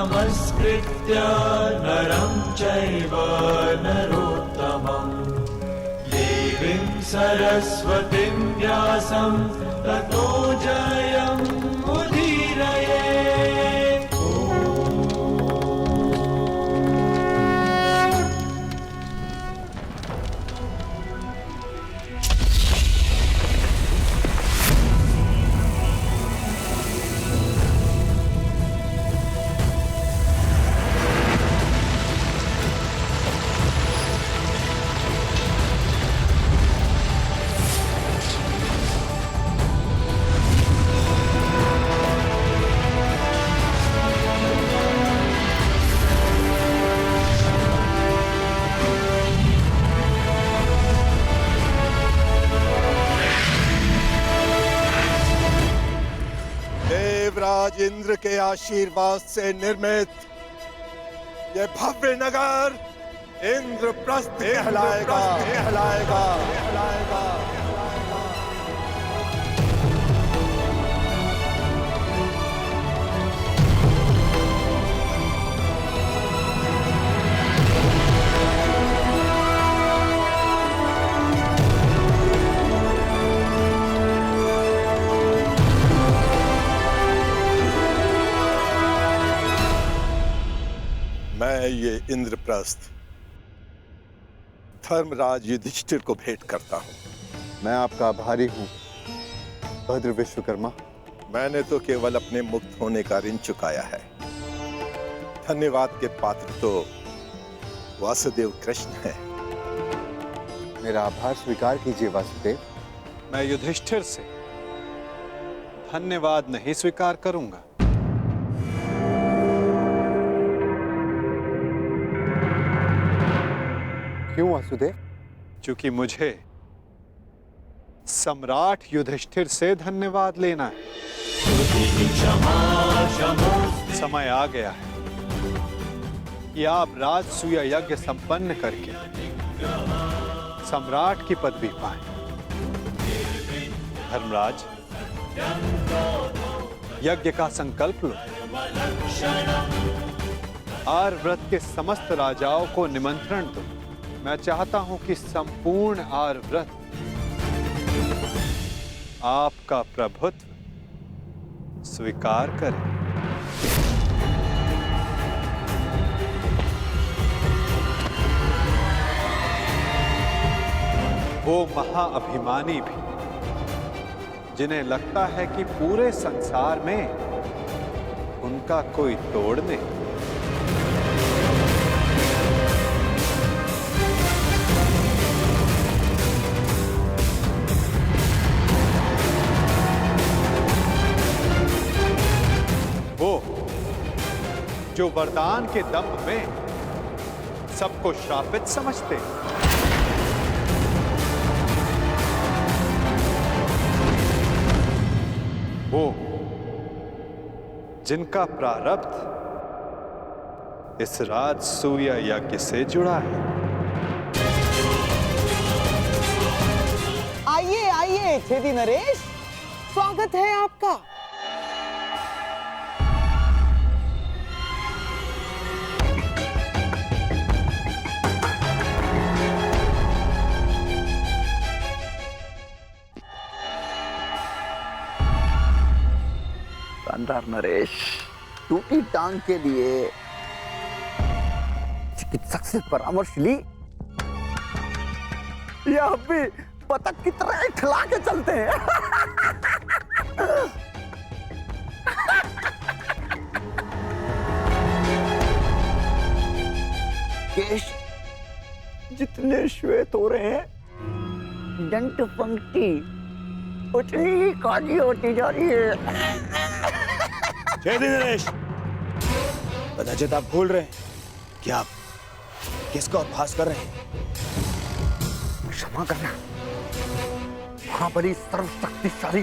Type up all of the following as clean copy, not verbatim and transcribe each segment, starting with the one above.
नमस्कृत्य नरं चैव नरोत्तमं देवीं सरस्वतीं व्यासं ततो जयमुदीरयेत्। देवराज इंद्र के आशीर्वाद से निर्मित ये भव्य नगर इंद्रप्रस्थ कहलाएगा। मैं ये इंद्रप्रस्थ धर्मराज युधिष्ठिर को भेंट करता हूँ। मैं आपका आभारी हूँ भद्र विश्वकर्मा। मैंने तो केवल अपने मुक्त होने का ऋण चुकाया है। धन्यवाद के पात्र तो वासुदेव कृष्ण है। मेरा आभार स्वीकार कीजिए वासुदेव। मैं युधिष्ठिर से धन्यवाद नहीं स्वीकार करूंगा। क्यों वासुदेव? क्योंकि मुझे सम्राट युधिष्ठिर से धन्यवाद लेना है। समय आ गया है कि आप राजसूय यज्ञ संपन्न करके सम्राट की पदवी पाएं। धर्मराज, यज्ञ का संकल्प लो। आर्यव्रत के समस्त राजाओं को निमंत्रण दो। मैं चाहता हूं कि संपूर्ण आर्यव्रत आपका प्रभुत्व स्वीकार करे। वो महाअभिमानी भी जिन्हें लगता है कि पूरे संसार में उनका कोई तोड़ नहीं। वो जो वरदान के दम में सबको श्रापित समझते हैं। वो जिनका प्रारब्ध इस राजसूय यज्ञ से जुड़ा है। आइए आइए छेदी नरेश, स्वागत है आपका। नरेश, टूटी टांग के लिए चिकित्सक से परामर्श ली या अब भी बतख की तरह खिला के चलते हैं? केश जितने श्वेत हो रहे हैं, दंत पंक्ति उतनी ही काली होती जा रही है। छेदी नरेश, कदाचित आप भूल रहे हैं कि आप किसका उपहास कर रहे हैं। क्षमा करना, महाबली सर्वशक्तिशाली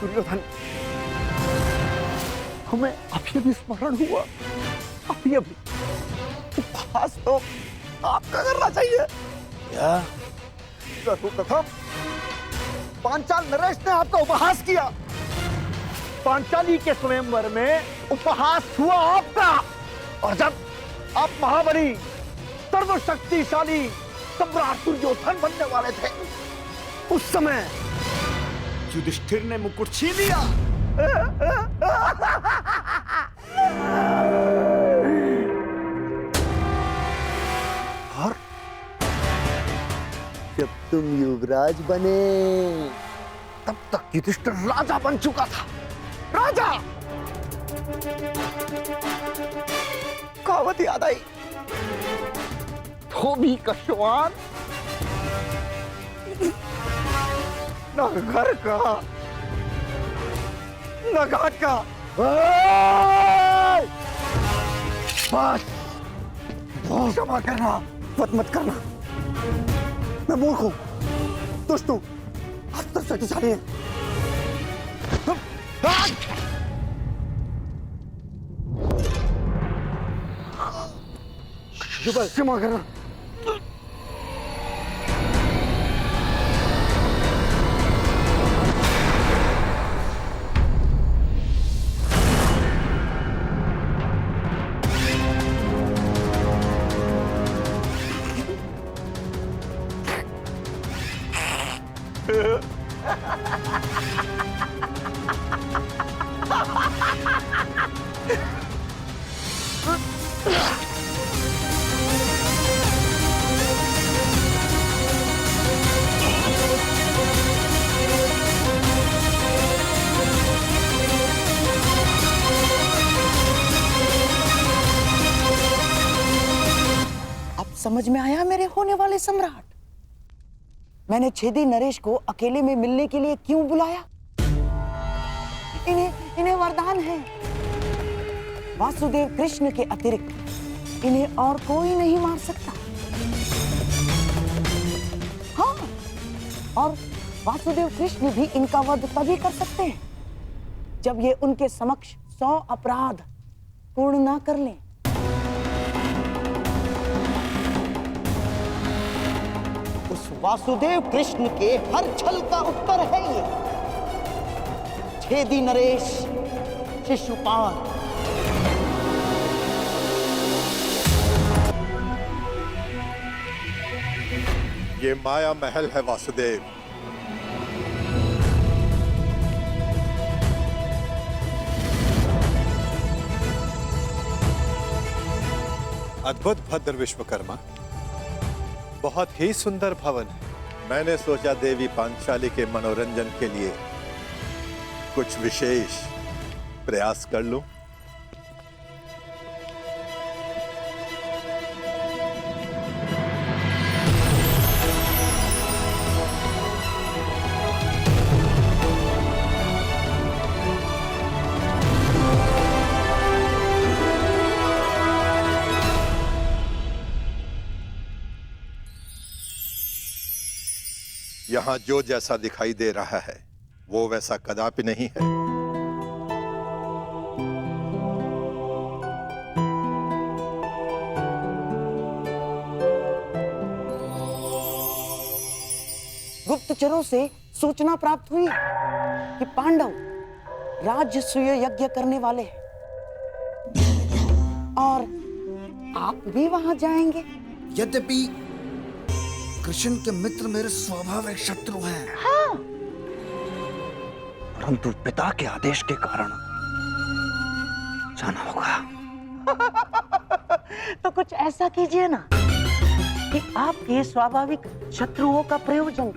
दुर्योधन, हमें अभी भी स्मरण हुआ। अभी उपहास तो आपका करना चाहिए। क्या? सर्वप्रथम पांचाल नरेश ने आपका उपहास किया। पांचाली के स्वयंवर में उपहास हुआ आपका। और जब आप महाबली सर्वशक्तिशाली सम्राट दुर्योधन बनने वाले थे, उस समय युधिष्ठिर ने मुकुट छीन लिया। और जब तुम युवराज बने, तब तक युधिष्ठिर राजा बन चुका था। राजा! कहावत याद आई, धोबी का श्वान न घर का न घाट का। बस क्षमा करना, मत करना। मैं मूर्ख हूं, दुष्ट हूं, अस्त्र शक्तिशाली है। क्षमा करना। समझ में आया मेरे होने वाले सम्राट? मैंने छेदी नरेश को अकेले में मिलने के लिए क्यों बुलाया? इन्हें वरदान है, वासुदेव कृष्ण के अतिरिक्त इन्हें और कोई नहीं मार सकता। हाँ, और वासुदेव कृष्ण भी इनका वध तभी कर सकते हैं जब ये उनके समक्ष 100 अपराध पूर्ण ना कर लें। उस वासुदेव कृष्ण के हर छल का उत्तर है ये छेदी नरेश शिशुपाल। ये माया महल है वासुदेव। अद्भुत भद्र विश्वकर्मा, बहुत ही सुंदर भवन है। मैंने सोचा देवी पांचाली के मनोरंजन के लिए कुछ विशेष प्रयास कर लूं। यहां जो जैसा दिखाई दे रहा है वो वैसा कदापि नहीं है। गुप्तचरों से सूचना प्राप्त हुई कि पांडव राजसूय यज्ञ करने वाले हैं और आप भी वहां जाएंगे। यद्यपि कृष्ण के मित्र मेरे स्वाभाविक शत्रु हैं, हाँ, परंतु पिता के आदेश के कारण जाना होगा। तो कुछ ऐसा कीजिए ना कि आपके स्वाभाविक शत्रुओं का प्रयोजन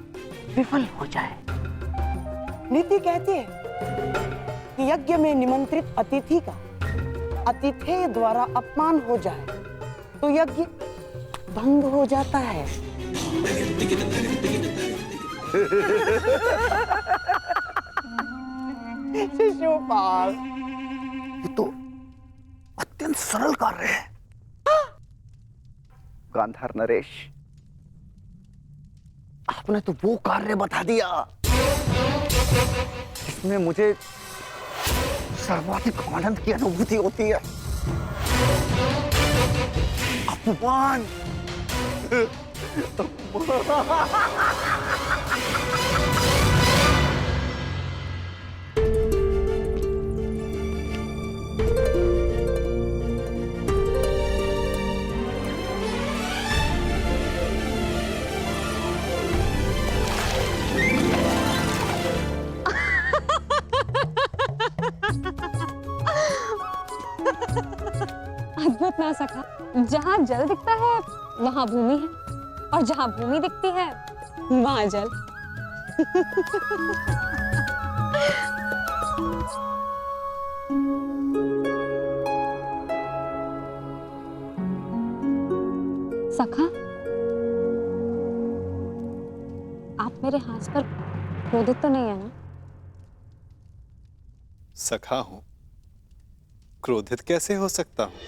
विफल हो जाए। नीति कहती है कि यज्ञ में निमंत्रित अतिथि का अतिथेय द्वारा अपमान हो जाए तो यज्ञ भंग हो जाता है। शिशुपाल, ये तो अत्यंत सरल कार्य है। गांधार नरेश, आपने तो वो कार्य बता दिया जिसमें मुझे सर्वाधिक आनंद की अनुभूति होती है। अपमान। अद्भुत ना सका, जहाँ जल दिखता है वहाँ भूमि है, और जहाँ भूमि दिखती है वहाँ जल। सखा, आप मेरे हाथ पर क्रोधित तो नहीं है ना? सखा हूं, क्रोधित कैसे हो सकता हूं?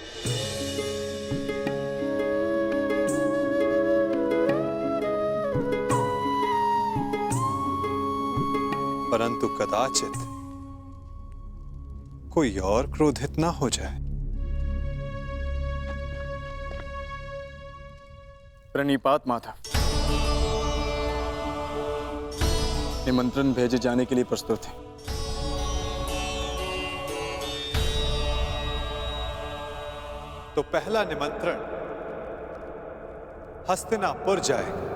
परंतु कदाचित कोई और क्रोधित ना हो जाए। प्रणिपात माता, निमंत्रण भेजे जाने के लिए प्रस्तुत है। तो पहला निमंत्रण हस्तिनापुर जाएगा।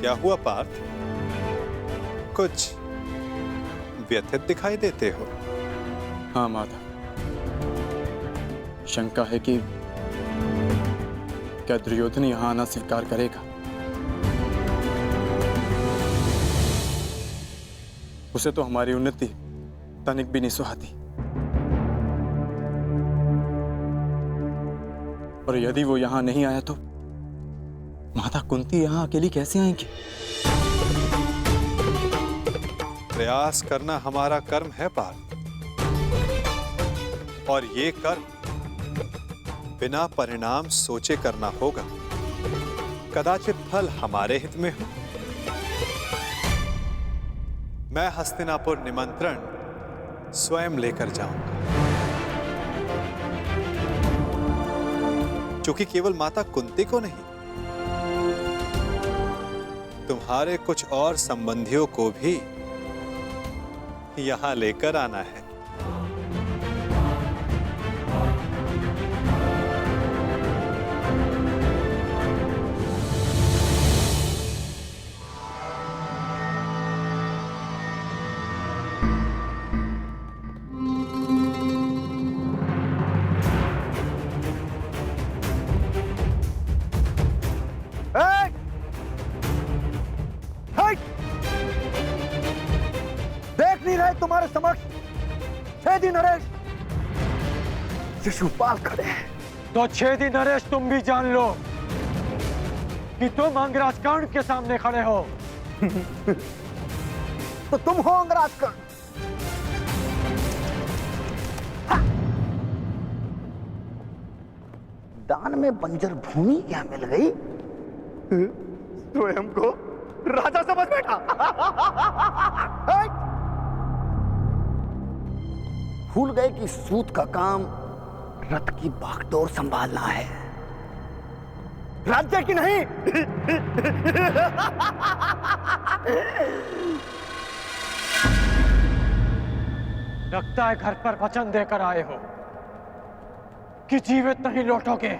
क्या हुआ पार्थ? कुछ व्यथित दिखाई देते हो। हाँ माता, शंका है कि क्या दुर्योधन यहां आना स्वीकार करेगा? उसे तो हमारी उन्नति तनिक भी नहीं सुहाती, और यदि वो यहां नहीं आया तो माता कुंती यहां अकेली कैसे आएंगी? प्रयास करना हमारा कर्म है पार्थ, और ये कर्म बिना परिणाम सोचे करना होगा। कदाचित फल हमारे हित में हो। मैं हस्तिनापुर निमंत्रण स्वयं लेकर जाऊंगा, क्योंकि केवल माता कुंती को नहीं, तुम्हारे कुछ और संबंधियों को भी यहां लेकर आना है। देख नहीं रहे तुम्हारे समक्ष छेदी नरेश शिशुपाल खड़े हैं। तो छेदी नरेश, तुम भी जान लो कि तुम अंगराज कर्ण के सामने खड़े हो। तो तुम हो अंगराज कर्ण। दान में बंजर भूमि क्या मिल गई? स्वयं को राजा समझ बैठा। भूल गए कि सूत का काम रथ की बागडोर संभालना है, राज्य की नहीं। लगता है घर पर वचन देकर आए हो कि जीवित नहीं लौटोगे।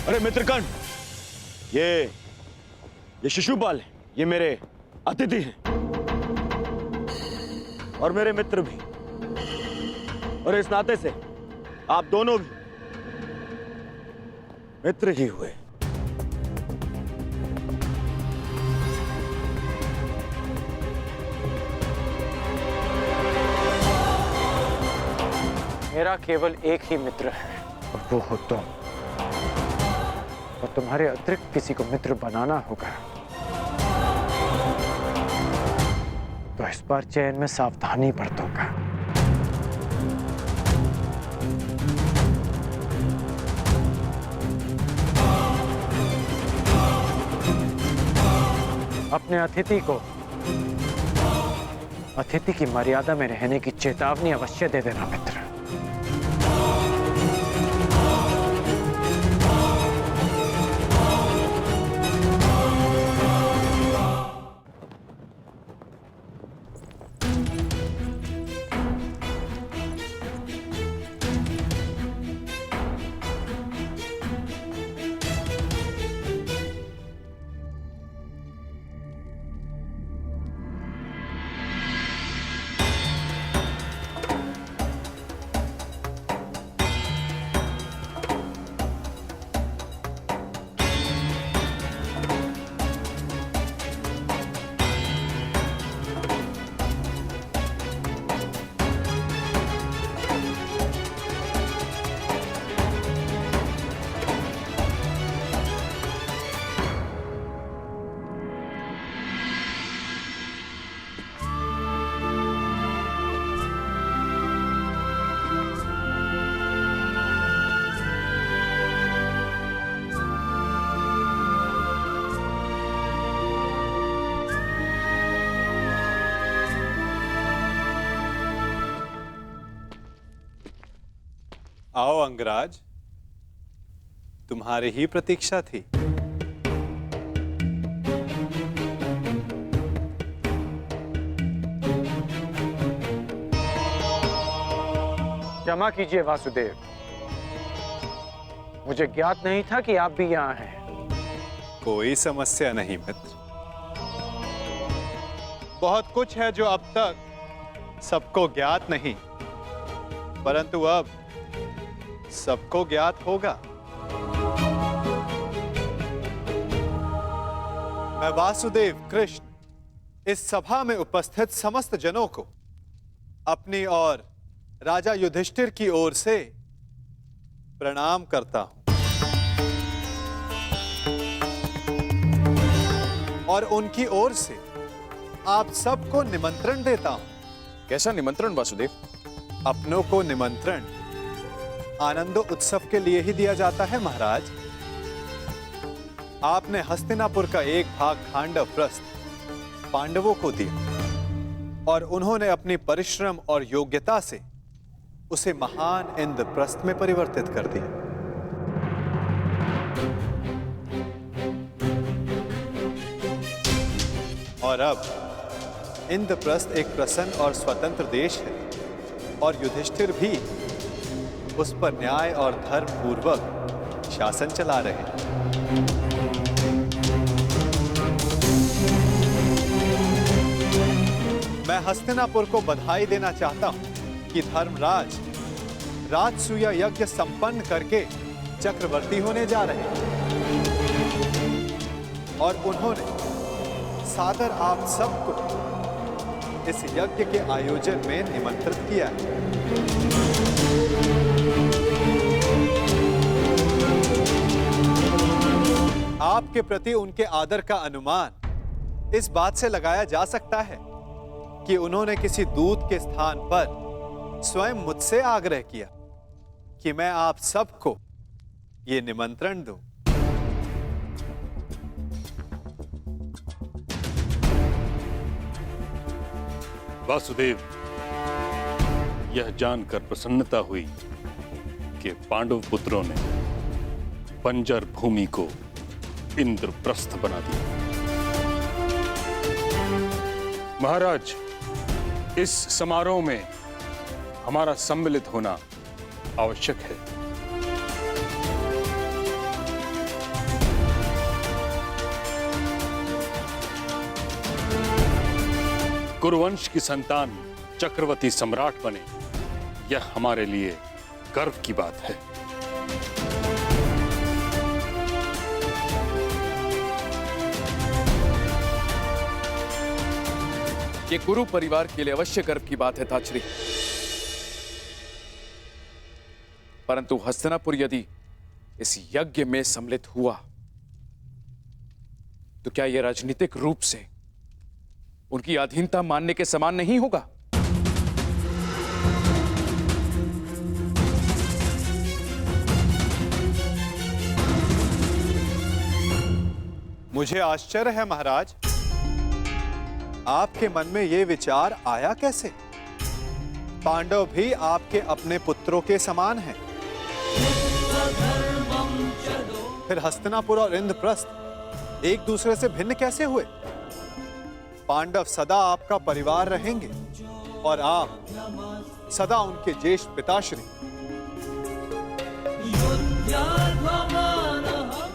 अरे मित्रकर्ण, ये शिशुपाल है, ये मेरे अतिथि हैं और मेरे मित्र भी, और इस नाते से आप दोनों भी मित्र ही हुए। मेरा केवल एक ही मित्र है, और वो हो तुम। और तुम्हारे अतिरिक्त किसी को मित्र बनाना होगा बार चयन में सावधानी बरतूंगा। अपने अतिथि की मर्यादा में रहने की चेतावनी अवश्य दे देना मित्र। आओ अंगराज, तुम्हारी ही प्रतीक्षा थी। क्षमा कीजिए वासुदेव, मुझे ज्ञात नहीं था कि आप भी यहाँ हैं। कोई समस्या नहीं मित्र। बहुत कुछ है जो अब तक सबको ज्ञात नहीं, परंतु अब सबको ज्ञात होगा। मैं वासुदेव कृष्ण इस सभा में उपस्थित समस्त जनों को अपनी और राजा युधिष्ठिर की ओर से प्रणाम करता हूं और उनकी ओर से आप सबको निमंत्रण देता हूं। कैसा निमंत्रण वासुदेव? अपनों को निमंत्रण आनंदो उत्सव के लिए ही दिया जाता है महाराज। आपने हस्तिनापुर का एक भाग खांडव प्रस्थ पांडवों को दिया और उन्होंने अपनी परिश्रम और योग्यता से उसे महान इंद्रप्रस्थ में परिवर्तित कर दिया। और अब इंद्रप्रस्थ एक प्रसन्न और स्वतंत्र देश है और युधिष्ठिर भी उस पर न्याय और धर्म पूर्वक शासन चला रहे हैं। मैं हस्तिनापुर को बधाई देना चाहता हूं कि धर्मराज राजसूया यज्ञ संपन्न करके चक्रवर्ती होने जा रहे हैं और उन्होंने सादर आप सबको इस यज्ञ के आयोजन में निमंत्रित किया है। आपके प्रति उनके आदर का अनुमान इस बात से लगाया जा सकता है कि उन्होंने किसी दूत के स्थान पर स्वयं मुझसे आग्रह किया कि मैं आप सबको ये निमंत्रण दूं। वासुदेव, यह जानकर प्रसन्नता हुई कि पांडव पुत्रों ने बंजर भूमि को इंद्रप्रस्थ बना दिया। महाराज, इस समारोह में हमारा सम्मिलित होना आवश्यक है। कुरुवंश की संतान चक्रवर्ती सम्राट बने, यह हमारे लिए गर्व की बात है। ये कुरु परिवार के लिए अवश्य गर्व की बात है ताचरी, परंतु हस्तिनापुर यदि इस यज्ञ में सम्मिलित हुआ तो क्या यह राजनीतिक रूप से उनकी अधीनता मानने के समान नहीं होगा। मुझे आश्चर्य है महाराज, आपके मन में यह विचार आया कैसे? पांडव भी आपके अपने पुत्रों के समान हैं। फिर हस्तिनापुर और इंद्रप्रस्थ एक दूसरे से भिन्न कैसे हुए? पांडव सदा आपका परिवार रहेंगे और आप सदा उनके ज्येष्ठ पिताश्री,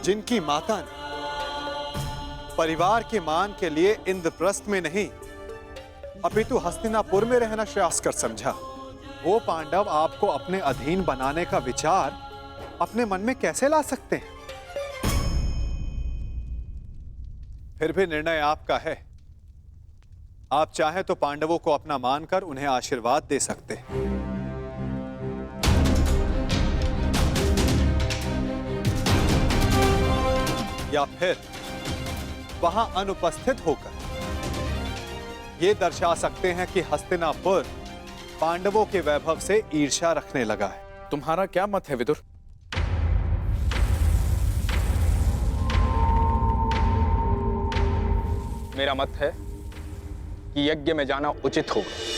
जिनकी माता ने परिवार के मान के लिए इंद्रप्रस्थ में नहीं अपितु हस्तिनापुर में रहना श्रेयस्कर समझा, वो पांडव आपको अपने अधीन बनाने का विचार अपने मन में कैसे ला सकते हैं? फिर भी निर्णय आपका है। आप चाहें तो पांडवों को अपना मानकर उन्हें आशीर्वाद दे सकते हैं। या फिर वहां अनुपस्थित होकर यह दर्शा सकते हैं कि हस्तिनापुर पांडवों के वैभव से ईर्ष्या रखने लगा है। तुम्हारा क्या मत है विदुर? मेरा मत है कि यज्ञ में जाना उचित होगा।